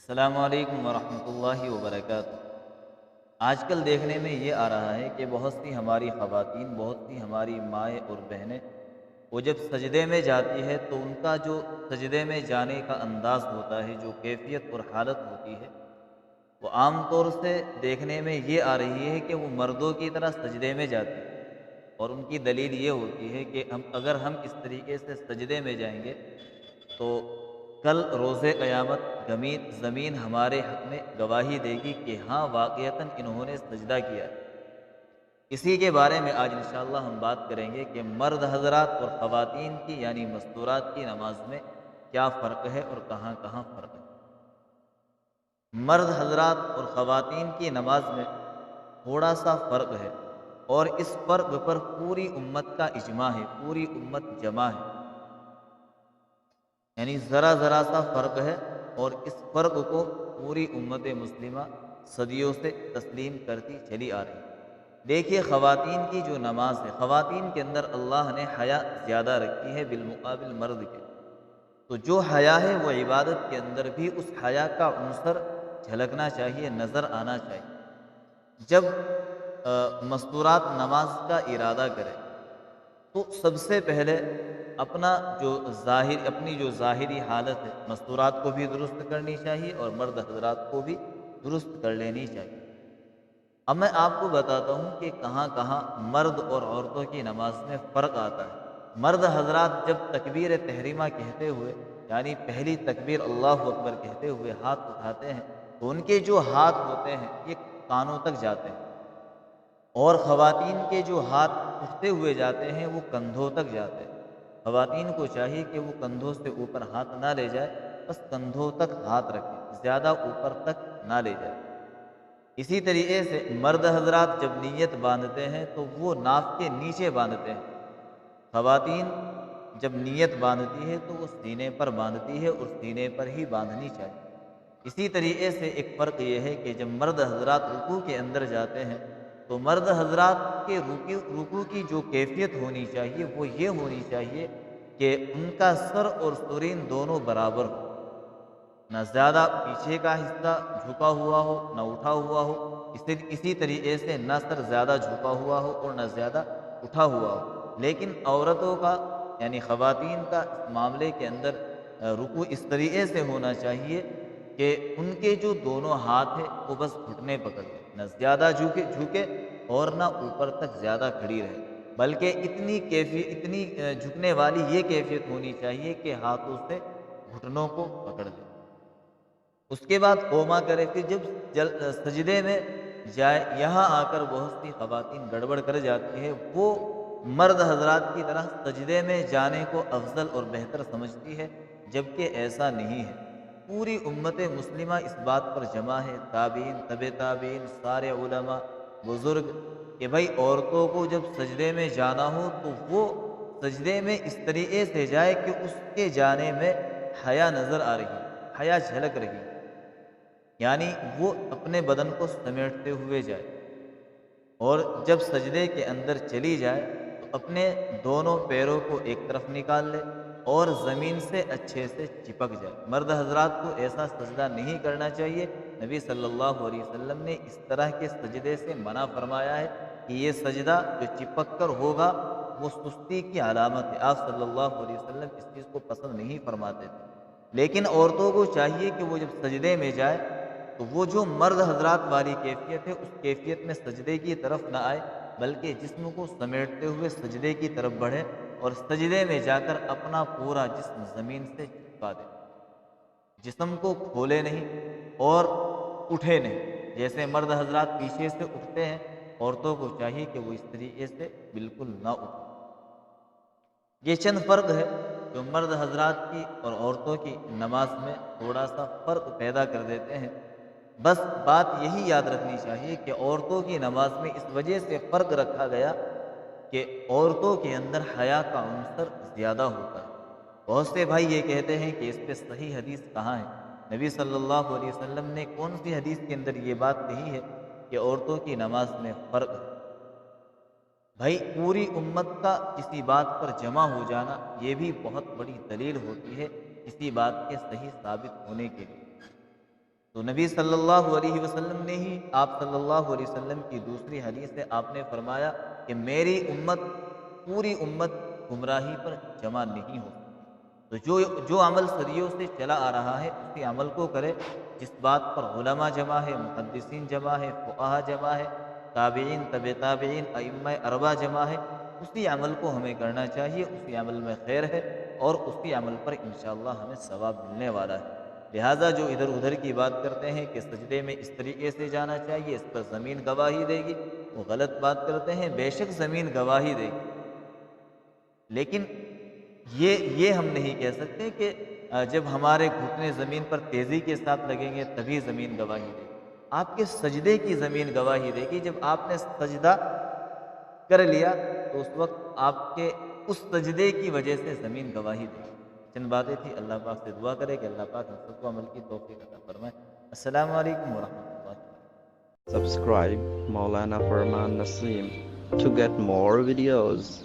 السلام علیکم ورحمۃ اللہ وبرکاتہ۔ آج کل دیکھنے میں یہ آ رہا ہے کہ بہت سی ہماری خواتین، بہت سی ہماری مائیں اور بہنیں، وہ جب سجدے میں جاتی ہے تو ان کا جو سجدے میں جانے کا انداز ہوتا ہے، جو کیفیت اور حالت ہوتی ہے، وہ عام طور سے دیکھنے میں یہ آ رہی ہے کہ وہ مردوں کی طرح سجدے میں جاتی ہے۔ اور ان کی دلیل یہ ہوتی ہے کہ اگر ہم اس طریقے سے سجدے میں جائیں گے تو کل روز قیامت زمین ہمارے حق میں گواہی دے گی کہ ہاں واقعتاً انہوں نے سجدہ کیا ہے۔ اسی کے بارے میں آج انشاءاللہ ہم بات کریں گے کہ مرد حضرات اور خواتین کی یعنی مستورات کی نماز میں کیا فرق ہے اور کہاں کہاں فرق ہے۔ مرد حضرات اور خواتین کی نماز میں تھوڑا سا فرق ہے، اور اس فرق پر پوری امت کا اجماع ہے، پوری امت جمع ہے۔ یعنی ذرا ذرا سا فرق ہے، اور اس فرق کو پوری امت مسلمہ صدیوں سے تسلیم کرتی چلی آ رہی ہے۔ دیکھیے، خواتین کی جو نماز ہے، خواتین کے اندر اللہ نے حیا زیادہ رکھی ہے بالمقابل مرد کے۔ تو جو حیا ہے وہ عبادت کے اندر بھی اس حیا کا عنصر جھلکنا چاہیے، نظر آنا چاہیے۔ جب مستورات نماز کا ارادہ کرے تو سب سے پہلے اپنی جو ظاہری حالت ہے، مستورات کو بھی درست کرنی چاہیے اور مرد حضرات کو بھی درست کر لینی چاہیے۔ اب میں آپ کو بتاتا ہوں کہ کہاں کہاں مرد اور عورتوں کی نماز میں فرق آتا ہے۔ مرد حضرات جب تکبیر تحریمہ کہتے ہوئے، یعنی پہلی تکبیر اللہ اکبر کہتے ہوئے ہاتھ اٹھاتے ہیں تو ان کے جو ہاتھ ہوتے ہیں یہ کانوں تک جاتے ہیں، اور خواتین کے جو ہاتھ اٹھتے ہوئے جاتے ہیں وہ کندھوں تک جاتے ہیں۔ خواتین کو چاہیے کہ وہ کندھوں سے اوپر ہاتھ نہ لے جائے، بس کندھوں تک ہاتھ رکھے، زیادہ اوپر تک نہ لے جائے۔ اسی طریقے سے مرد حضرات جب نیت باندھتے ہیں تو وہ ناف کے نیچے باندھتے ہیں۔ خواتین جب نیت باندھتی ہے تو وہ سینے پر باندھتی ہے، اور سینے پر ہی باندھنی چاہیے۔ اسی طریقے سے ایک فرق یہ ہے کہ جب مرد حضرات رکوع کے اندر جاتے ہیں تو مرد حضرات کے رکوع کی جو کیفیت ہونی چاہیے وہ یہ ہونی چاہیے کہ ان کا سر اور سرین دونوں برابر ہو، نہ زیادہ پیچھے کا حصہ جھکا ہوا ہو نہ اٹھا ہوا ہو، اسی طریقے سے نہ سر زیادہ جھکا ہوا ہو اور نہ زیادہ اٹھا ہوا ہو۔ لیکن عورتوں کا یعنی خواتین کا اس معاملے کے اندر رکوع اس طریقے سے ہونا چاہیے کہ ان کے جو دونوں ہاتھ ہیں وہ بس گھٹنے پکڑ لیں، نہ زیادہ جھکے اور نہ اوپر تک زیادہ کھڑی رہے، بلکہ اتنی جھکنے والی یہ کیفیت ہونی چاہیے کہ ہاتھوں سے گھٹنوں کو پکڑ لے۔ اس کے بعد قوما کرے، پھر جب سجدے میں جائے، یہاں آ کر بہت سی خواتین گڑبڑ کر جاتی ہے، وہ مرد حضرات کی طرح سجدے میں جانے کو افضل اور بہتر سمجھتی ہے، جبکہ ایسا نہیں ہے۔ پوری امت مسلمہ اس بات پر جمع ہے، تابعین، طب تابعین، سارے علماء، بزرگ، کہ بھائی عورتوں کو جب سجدے میں جانا ہو تو وہ سجدے میں اس طریقے سے جائے کہ اس کے جانے میں حیا نظر آ رہی، حیا جھلک رہی، یعنی وہ اپنے بدن کو سمیٹتے ہوئے جائے، اور جب سجدے کے اندر چلی جائے تو اپنے دونوں پیروں کو ایک طرف نکال لے اور زمین سے اچھے سے چپک جائے۔ مرد حضرات کو ایسا سجدہ نہیں کرنا چاہیے، نبی صلی اللہ علیہ وسلم نے اس طرح کے سجدے سے منع فرمایا ہے کہ یہ سجدہ جو چپک کر ہوگا وہ سستی کی علامت ہے۔ آپ صلی اللہ علیہ وسلم اس چیز کو پسند نہیں فرماتے تھے۔ لیکن عورتوں کو چاہیے کہ وہ جب سجدے میں جائے تو وہ جو مرد حضرات والی کیفیت ہے اس کیفیت میں سجدے کی طرف نہ آئے، بلکہ جسم کو سمیٹتے ہوئے سجدے کی طرف بڑھے، اور سجدے میں جا کر اپنا پورا جسم زمین سے چپکا دے، جسم کو کھولے نہیں اور اٹھے نہیں۔ جیسے مرد حضرات پیچھے سے اٹھتے ہیں، عورتوں کو چاہیے کہ وہ اس طریقے سے بالکل نہ اٹھیں۔ یہ چند فرق ہے جو مرد حضرات کی اور عورتوں کی نماز میں تھوڑا سا فرق پیدا کر دیتے ہیں۔ بس بات یہی یاد رکھنی چاہیے کہ عورتوں کی نماز میں اس وجہ سے فرق رکھا گیا کہ عورتوں کے اندر حیا کا عنصر زیادہ ہوتا ہے۔ بہت سے بھائی یہ کہتے ہیں کہ اس پہ صحیح حدیث کہاں ہے؟ نبی صلی اللہ علیہ وسلم نے کون سی حدیث کے اندر یہ بات کہی ہے کہ عورتوں کی نماز میں فرق ہے؟ بھائی پوری امت کا کسی بات پر جمع ہو جانا یہ بھی بہت بڑی دلیل ہوتی ہے کسی بات کے صحیح ثابت ہونے کے لیے۔ تو نبی صلی اللہ علیہ وسلم نے ہی آپ صلی اللہ علیہ وسلم کی دوسری حدیث سے آپ نے فرمایا کہ میری امت پوری امت گمراہی پر جمع نہیں ہو سکتی۔ تو جو عمل صدیوں سے چلا آ رہا ہے اسی عمل کو کرے، جس بات پر علماء جمع ہے، محدثین جمع ہے، فقہا جمع ہے، تابعین، طب تابعین، ائمہ اربعہ جمع ہے، اسی عمل کو ہمیں کرنا چاہیے، اسی عمل میں خیر ہے اور اسی عمل پر انشاءاللہ ہمیں ثواب ملنے والا ہے۔ لہٰذا جو ادھر ادھر کی بات کرتے ہیں کہ سجدے میں اس طریقے سے جانا چاہیے، اس پر زمین گواہی دے گی، وہ غلط بات کرتے ہیں۔ بے شک زمین گواہی دے گی، لیکن یہ ہم نہیں کہہ سکتے کہ جب ہمارے گھٹنے زمین پر تیزی کے ساتھ لگیں گے تبھی زمین گواہی دے گی۔ آپ کے سجدے کی زمین گواہی دے گی۔ جب آپ نے سجدہ کر لیا تو اس وقت آپ کے اس سجدے کی وجہ سے زمین گواہی دے گی۔ چند باتیں تھی، اللہ پاک سے دعا کرے کہ اللہ پاک ہم سب کو عمل کی توفیق عطا فرمائے۔ السلام علیکم ورحمۃ اللہ وبرکاتہ۔ Subscribe Maulana Farman Naseem to get more videos.